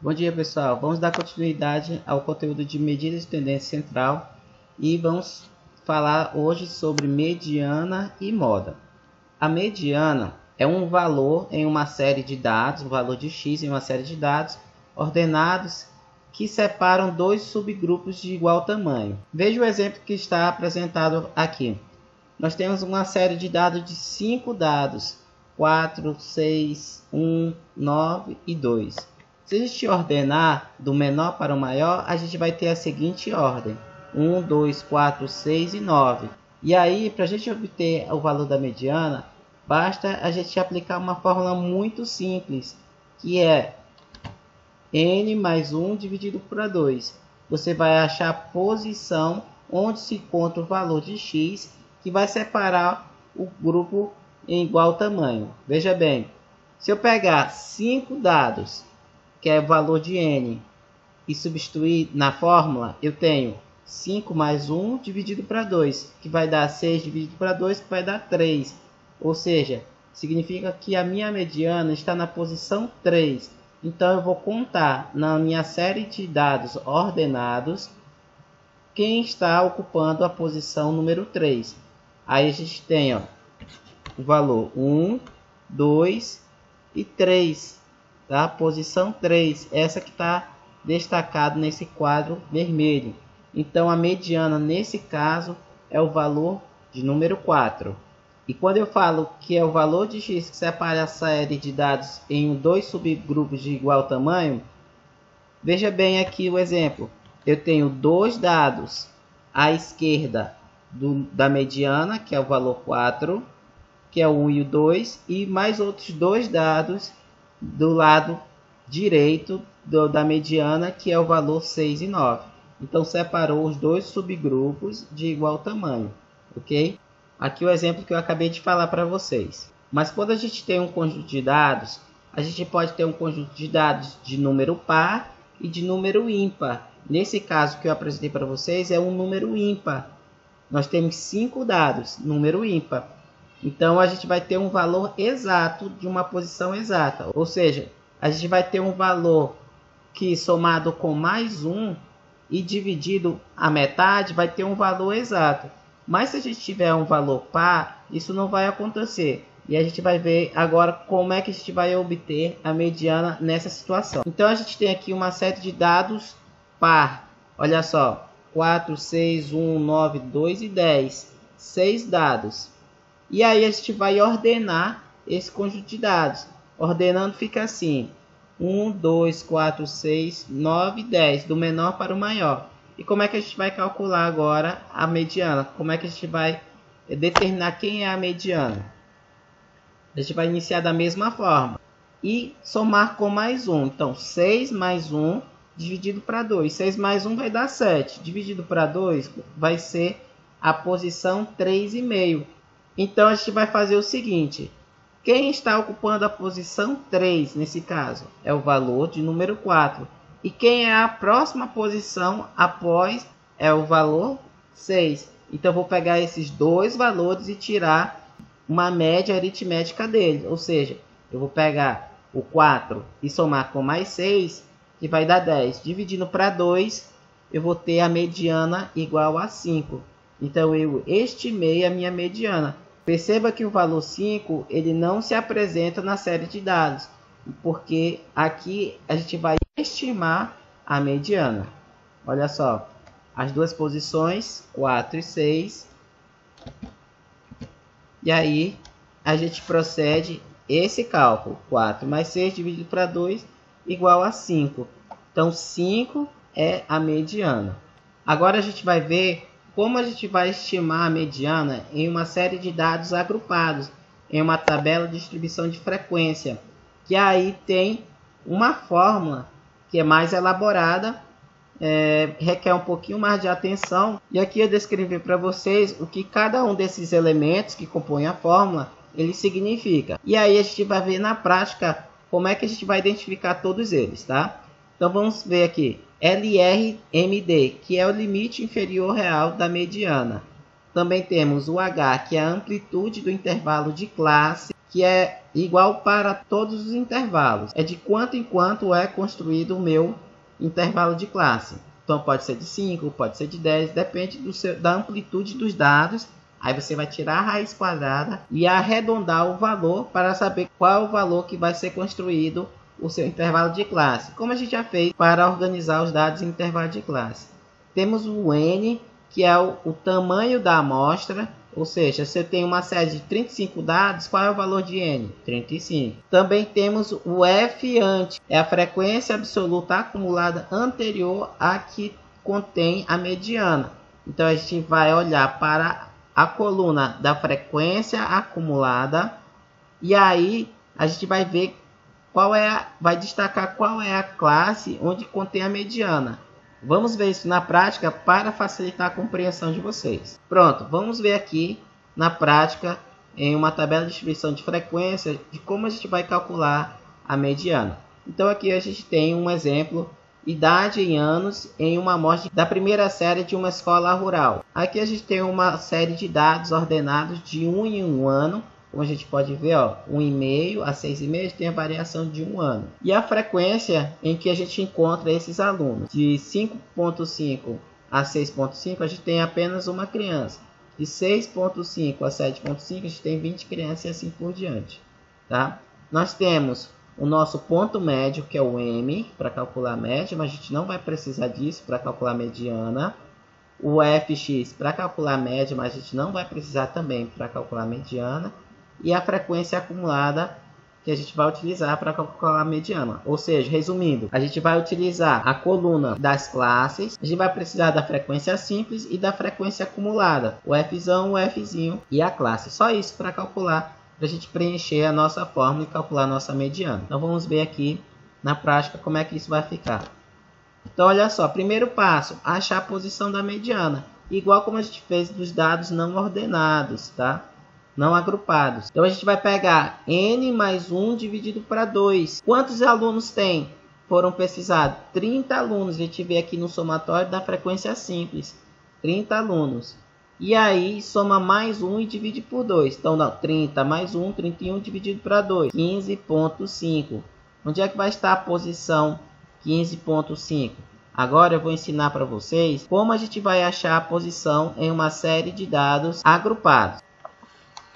Bom dia, pessoal. Vamos dar continuidade ao conteúdo de medida de tendência central e vamos falar hoje sobre mediana e moda. A mediana é um valor em uma série de dados, um valor de x em uma série de dados ordenados que separam dois subgrupos de igual tamanho. Veja o exemplo que está apresentado aqui. Nós temos uma série de dados de 5 dados, 4, 6, 1, 9 e 2. Se a gente ordenar do menor para o maior, a gente vai ter a seguinte ordem: 1, 2, 4, 6 e 9. E aí, para a gente obter o valor da mediana, basta a gente aplicar uma fórmula muito simples, que é n mais 1 dividido por 2. Você vai achar a posição onde se encontra o valor de x, que vai separar o grupo em igual tamanho. Veja bem, se eu pegar 5 dados, que é o valor de n, e substituir na fórmula, eu tenho 5 mais 1 dividido para 2, que vai dar 6 dividido para 2, que vai dar 3. Ou seja, significa que a minha mediana está na posição 3. Então, eu vou contar na minha série de dados ordenados quem está ocupando a posição número 3. Aí a gente tem o valor 1, 2 e 3. Tá? Posição 3, essa que está destacado nesse quadro vermelho. Então, a mediana, nesse caso, é o valor de número 4. E quando eu falo que é o valor de x que separa a série de dados em dois subgrupos de igual tamanho, veja bem aqui o exemplo. Eu tenho dois dados à esquerda da mediana, que é o valor 4, que é o 1 e o 2, e mais outros dois dados do lado direito da mediana, que é o valor 6 e 9. Então, separou os dois subgrupos de igual tamanho, ok? Aqui o exemplo que eu acabei de falar para vocês. Mas quando a gente tem um conjunto de dados, a gente pode ter um conjunto de dados de número par e de número ímpar. Nesse caso que eu apresentei para vocês, é um número ímpar. Nós temos 5 dados, número ímpar. Então, a gente vai ter um valor exato de uma posição exata. Ou seja, a gente vai ter um valor que somado com mais 1 e dividido a metade vai ter um valor exato. Mas se a gente tiver um valor par, isso não vai acontecer. E a gente vai ver agora como é que a gente vai obter a mediana nessa situação. Então, a gente tem aqui uma série de dados par. Olha só, 4, 6, 1, 9, 2 e 10. 6 dados. E aí a gente vai ordenar esse conjunto de dados. Ordenando fica assim: 1, 2, 4, 6, 9, 10, do menor para o maior. E como é que a gente vai calcular agora a mediana? Como é que a gente vai determinar quem é a mediana? A gente vai iniciar da mesma forma e somar com mais 1. Então, 6 mais 1 dividido para 2. 6 mais 1 vai dar 7. Dividido para 2 vai ser a posição 3,5. Então, a gente vai fazer o seguinte: quem está ocupando a posição 3, nesse caso, é o valor de número 4. E quem é a próxima posição após é o valor 6. Então, eu vou pegar esses dois valores e tirar uma média aritmética deles. Ou seja, eu vou pegar o 4 e somar com mais 6, que vai dar 10. Dividindo para 2, eu vou ter a mediana igual a 5. Então, eu estimei a minha mediana. Perceba que o valor 5 ele não se apresenta na série de dados, porque aqui a gente vai estimar a mediana. Olha só, as duas posições, 4 e 6. E aí a gente procede esse cálculo. 4 mais 6 dividido para 2 igual a 5. Então, 5 é a mediana. Agora a gente vai ver como a gente vai estimar a mediana em uma série de dados agrupados, em uma tabela de distribuição de frequência, que aí tem uma fórmula que é mais elaborada, requer um pouquinho mais de atenção. E aqui eu descrevi para vocês o que cada um desses elementos que compõem a fórmula, ele significa. E aí a gente vai ver na prática como é que a gente vai identificar todos eles, tá? Então vamos ver aqui. LRMD, que é o limite inferior real da mediana. Também temos o H, que é a amplitude do intervalo de classe, que é igual para todos os intervalos. É de quanto em quanto é construído o meu intervalo de classe. Então pode ser de 5, pode ser de 10, depende da amplitude dos dados. Aí você vai tirar a raiz quadrada e arredondar o valor para saber qual é o valor que vai ser construído o seu intervalo de classe. Como a gente já fez para organizar os dados em intervalo de classe. Temos o N, que é o tamanho da amostra. Ou seja, se eu tenho uma série de 35 dados, qual é o valor de N? 35. Também temos o F ante, é a frequência absoluta acumulada anterior à que contém a mediana. Então a gente vai olhar para a coluna da frequência acumulada e aí a gente vai ver vai destacar qual é a classe onde contém a mediana. Vamos ver isso na prática para facilitar a compreensão de vocês. Pronto, vamos ver aqui na prática em uma tabela de distribuição de frequência de como a gente vai calcular a mediana. Então aqui a gente tem um exemplo, idade em anos em uma amostra da primeira série de uma escola rural. Aqui a gente tem uma série de dados ordenados de 1 em 1 ano. Como a gente pode ver, 1,5 a 6,5 tem a variação de 1 ano. E a frequência em que a gente encontra esses alunos. De 5,5 a 6,5 a gente tem apenas uma criança. De 6,5 a 7,5 a gente tem 20 crianças e assim por diante. Tá? Nós temos o nosso ponto médio, que é o M, para calcular a média, mas a gente não vai precisar disso para calcular a mediana. O Fx para calcular a média, mas a gente não vai precisar também para calcular a mediana. E a frequência acumulada que a gente vai utilizar para calcular a mediana. Ou seja, resumindo, a gente vai utilizar a coluna das classes, a gente vai precisar da frequência simples e da frequência acumulada, o Fzão, o Fzinho e a classe. Só isso para calcular, para a gente preencher a nossa fórmula e calcular a nossa mediana. Então vamos ver aqui na prática como é que isso vai ficar. Então olha só, primeiro passo, achar a posição da mediana, igual como a gente fez dos dados não ordenados, tá? Não agrupados. Então a gente vai pegar N mais 1 dividido para 2. Quantos alunos tem? Foram pesquisados 30 alunos. A gente vê aqui no somatório da frequência simples. 30 alunos. E aí soma mais 1 e divide por 2. Então não, 30 mais 1, 31 dividido para 2. 15,5. Onde é que vai estar a posição 15,5? Agora eu vou ensinar para vocês como a gente vai achar a posição em uma série de dados agrupados.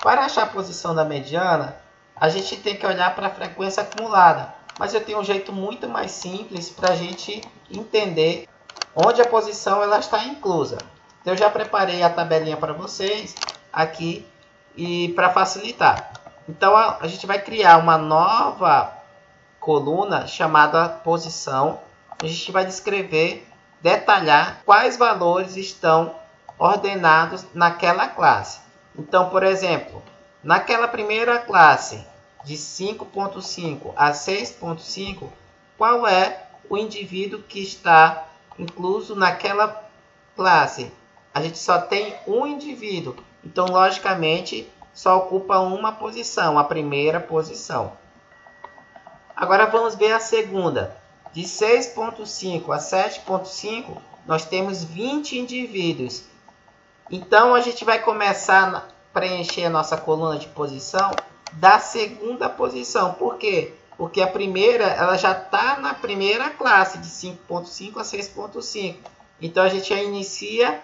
Para achar a posição da mediana, a gente tem que olhar para a frequência acumulada. Mas eu tenho um jeito muito mais simples para a gente entender onde a posição ela está inclusa. Então, eu já preparei a tabelinha para vocês aqui e para facilitar. Então, a gente vai criar uma nova coluna chamada posição. A gente vai descrever, detalhar quais valores estão ordenados naquela classe. Então, por exemplo, naquela primeira classe de 5,5 a 6,5, qual é o indivíduo que está incluso naquela classe? A gente só tem um indivíduo, então, logicamente, só ocupa uma posição, a primeira posição. Agora, vamos ver a segunda. De 6,5 a 7,5, nós temos 20 indivíduos. Então, a gente vai começar a preencher a nossa coluna de posição da segunda posição. Por quê? Porque a primeira ela já está na primeira classe, de 5,5 a 6,5. Então, a gente já inicia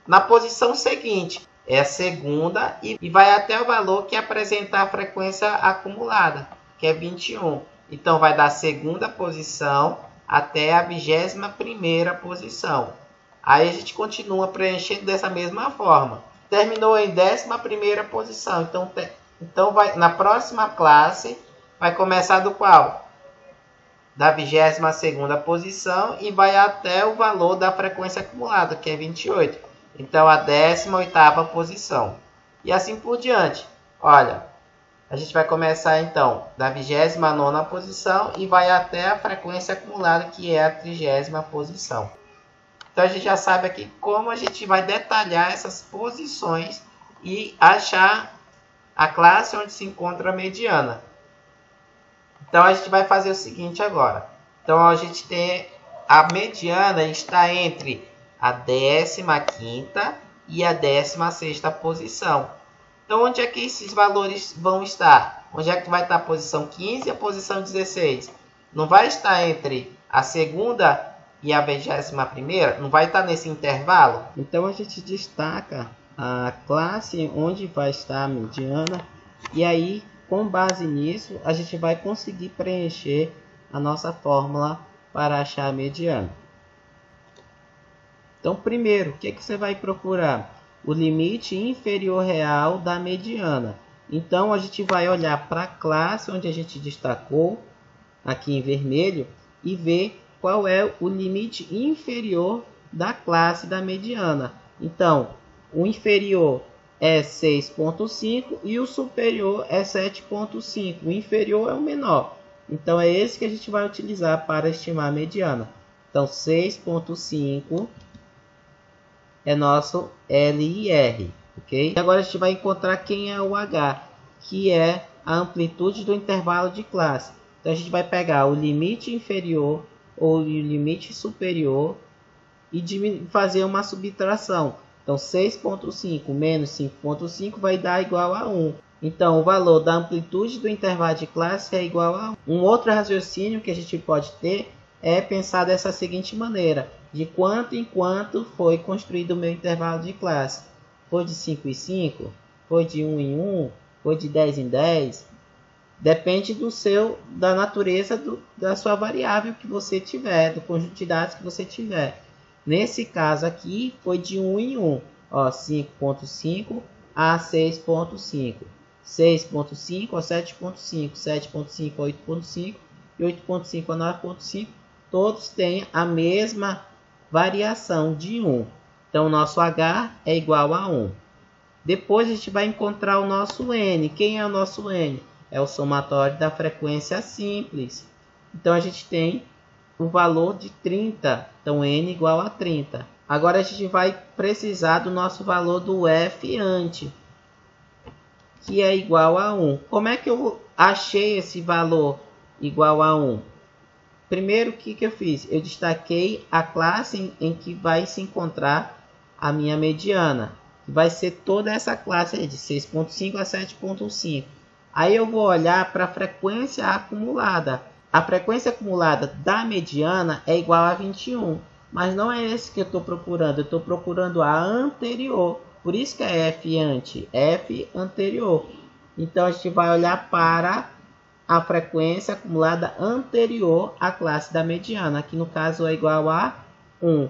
na posição seguinte. É a segunda e vai até o valor que apresenta a frequência acumulada, que é 21. Então, vai da segunda posição até a 21ª posição. Aí a gente continua preenchendo dessa mesma forma. Terminou em 11ª posição. Então na próxima classe vai começar do qual? Da 22ª posição e vai até o valor da frequência acumulada, que é 28. Então a 18ª posição. E assim por diante. Olha, a gente vai começar então da 29ª posição e vai até a frequência acumulada, que é a 30ª posição. Então, a gente já sabe aqui como a gente vai detalhar essas posições e achar a classe onde se encontra a mediana. Então, a gente vai fazer o seguinte agora. Então, a gente tem a mediana está entre a 15ª e a 16ª posição. Então, onde é que esses valores vão estar? Onde é que vai estar a posição 15 e a posição 16? Não vai estar entre a segunda e a 21ª? Não vai estar nesse intervalo? Então, a gente destaca a classe onde vai estar a mediana. E aí, com base nisso, a gente vai conseguir preencher a nossa fórmula para achar a mediana. Então, primeiro, o que você vai procurar? O limite inferior real da mediana. Então, a gente vai olhar para a classe onde a gente destacou, aqui em vermelho, e ver qual é o limite inferior da classe da mediana. Então, o inferior é 6,5 e o superior é 7,5. O inferior é o menor. Então, é esse que a gente vai utilizar para estimar a mediana. Então, 6,5 é nosso LIR, ok? E agora a gente vai encontrar quem é o H, que é a amplitude do intervalo de classe. Então a gente vai pegar o limite inferior ou o limite superior e fazer uma subtração. Então 6,5 menos 5,5 vai dar igual a 1. Então o valor da amplitude do intervalo de classe é igual a 1. Um outro raciocínio que a gente pode ter é pensar dessa seguinte maneira: de quanto em quanto foi construído o meu intervalo de classe? Foi de 5 em 5? Foi de 1 em 1? Foi de 10 em 10? Depende da natureza da sua variável que você tiver, do conjunto de dados que você tiver. Nesse caso aqui, foi de 1 em 1. 5,5 a 6,5. 6,5 a 7,5. 7,5 a 8,5. E 8,5 a 9,5. Todos têm a mesma variação de 1. Então, o nosso H é igual a 1. Depois, a gente vai encontrar o nosso N. Quem é o nosso N? É o somatório da frequência simples. Então, a gente tem o valor de 30. Então, N igual a 30. Agora, a gente vai precisar do nosso valor do F ante, que é igual a 1. Como é que eu achei esse valor igual a 1? Primeiro, o que eu fiz? Eu destaquei a classe em que vai se encontrar a minha mediana. Vai ser toda essa classe aí, de 6,5 a 7,5. Aí eu vou olhar para a frequência acumulada. A frequência acumulada da mediana é igual a 21. Mas não é esse que eu estou procurando. Eu estou procurando a anterior. Por isso que é F ante, F anterior. Então, a gente vai olhar para a frequência acumulada anterior à classe da mediana, que no caso é igual a 1,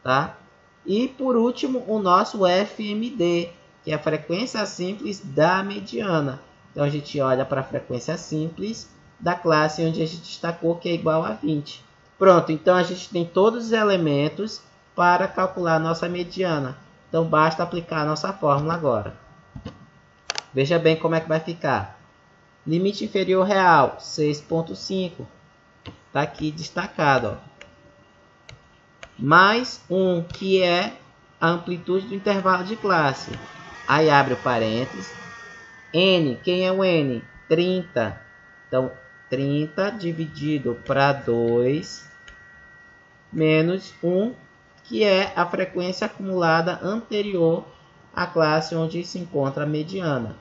tá? E por último, o nosso FMD, que é a frequência simples da mediana. Então a gente olha para a frequência simples da classe onde a gente destacou, que é igual a 20. Pronto, então a gente tem todos os elementos para calcular a nossa mediana. Então basta aplicar a nossa fórmula agora. Veja bem como é que vai ficar. Limite inferior real, 6,5. Está aqui destacado. Mais 1, que é a amplitude do intervalo de classe. Aí abre o parênteses. N, quem é o N? 30. Então, 30 dividido para 2, menos 1, que é a frequência acumulada anterior à classe onde se encontra a mediana,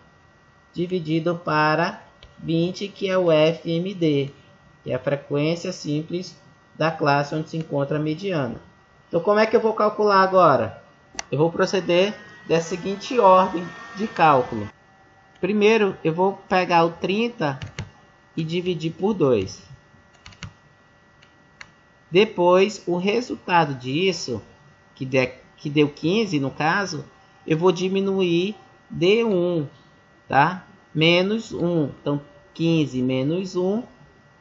dividido para 20, que é o FMD, que é a frequência simples da classe onde se encontra a mediana. Então, como é que eu vou calcular agora? Eu vou proceder da seguinte ordem de cálculo. Primeiro, eu vou pegar o 30 e dividir por 2. Depois, o resultado disso, que deu 15 no caso, eu vou diminuir de 1, tá? Menos 1. Então, 15 menos 1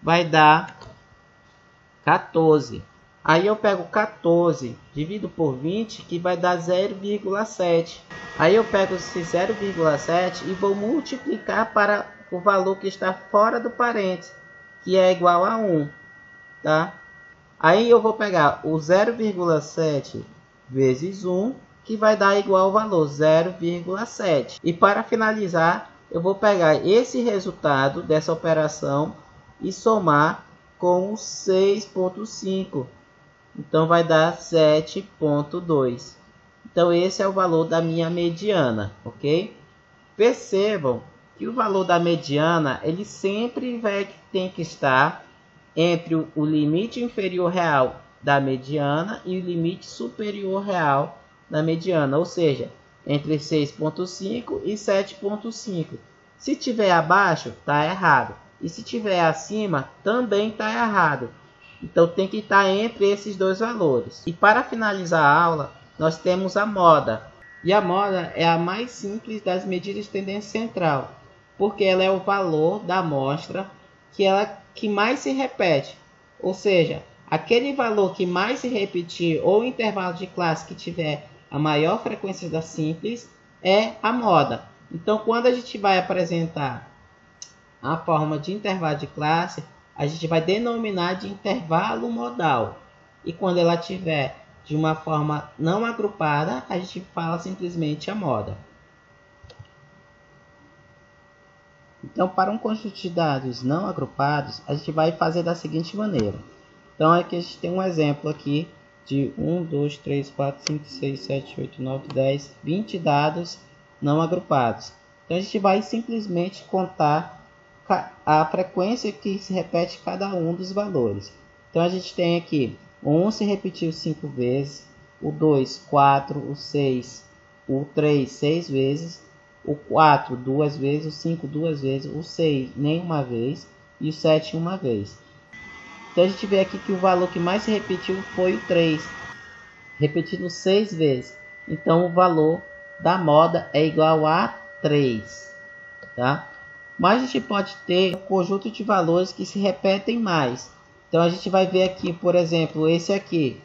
vai dar 14. Aí eu pego 14, divido por 20, que vai dar 0,7. Aí eu pego esse 0,7 e vou multiplicar para o valor que está fora do parênteses, que é igual a 1. Tá? Aí eu vou pegar o 0,7 vezes 1, que vai dar igual ao valor 0,7. E para finalizar, eu vou pegar esse resultado dessa operação e somar com o 6,5. Então, vai dar 7,2. Então, esse é o valor da minha mediana, ok? Percebam que o valor da mediana ele sempre tem que estar entre o limite inferior real da mediana e o limite superior real da mediana, ou seja, entre 6,5 e 7,5. Se tiver abaixo, está errado. E se tiver acima, também está errado. Então tem que estar entre esses dois valores. E para finalizar a aula, nós temos a moda. E a moda é a mais simples das medidas de tendência central, porque ela é o valor da amostra que mais se repete. Ou seja, aquele valor que mais se repetir ou intervalo de classe que tiver a maior frequência da simples é a moda. Então, quando a gente vai apresentar a forma de intervalo de classe, a gente vai denominar de intervalo modal. E quando ela tiver de uma forma não agrupada, a gente fala simplesmente a moda. Então, para um conjunto de dados não agrupados, a gente vai fazer da seguinte maneira. Então, aqui a gente tem um exemplo aqui de 1, 2, 3, 4, 5, 6, 7, 8, 9, 10, 20 dados não agrupados. Então, a gente vai simplesmente contar a frequência que se repete cada um dos valores. Então, a gente tem aqui o 1 se repetiu 5 vezes, o 2, 4, o 6, o 3, 6 vezes, o 4, 2 vezes, o 5, 2 vezes, o 6, nenhuma vez e o 7, uma vez. Então, a gente vê aqui que o valor que mais se repetiu foi o 3, repetido 6 vezes. Então, o valor da moda é igual a 3. Tá? Mas a gente pode ter um conjunto de valores que se repetem mais. Então, a gente vai ver aqui, por exemplo, esse aqui.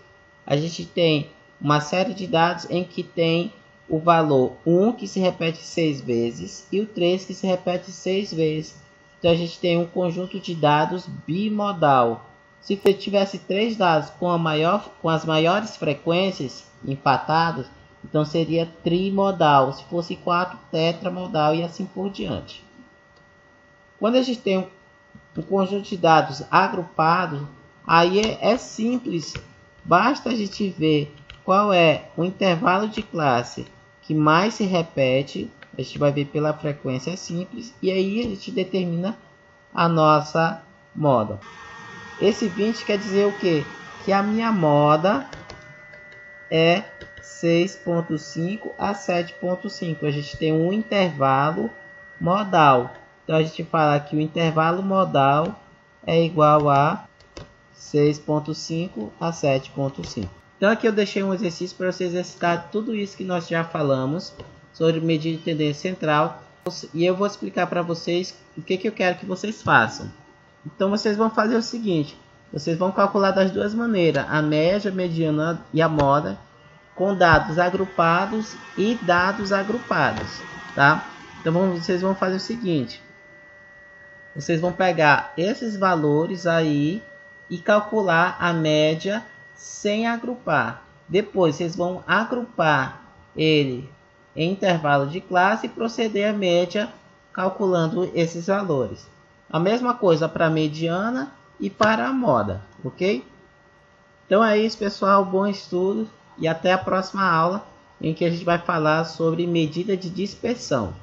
A gente tem uma série de dados em que tem o valor 1 que se repete 6 vezes e o 3 que se repete 6 vezes. Então, a gente tem um conjunto de dados bimodal. Se tivesse 3 dados com as maiores frequências empatados, então seria trimodal. Se fosse 4, tetramodal e assim por diante. Quando a gente tem um conjunto de dados agrupados, aí é simples. Basta a gente ver qual é o intervalo de classe que mais se repete. A gente vai ver pela frequência simples. E aí a gente determina a nossa moda. Esse 20 quer dizer o quê? Que a minha moda é 6,5 a 7,5. A gente tem um intervalo modal. Então, a gente fala que o intervalo modal é igual a 6,5 a 7,5. Então, aqui eu deixei um exercício para você exercitar tudo isso que nós já falamos sobre medida de tendência central. E eu vou explicar para vocês o que eu quero que vocês façam. Então, vocês vão fazer o seguinte. Vocês vão calcular das duas maneiras. A média, a mediana e a moda com dados agrupados e dados agrupados. Tá? Então, vocês vão fazer o seguinte. Vocês vão pegar esses valores aí e calcular a média sem agrupar. Depois, vocês vão agrupar ele em intervalo de classe e proceder à média calculando esses valores. A mesma coisa para a mediana e para a moda, ok? Então é isso, pessoal. Bom estudo e até a próxima aula em que a gente vai falar sobre medida de dispersão.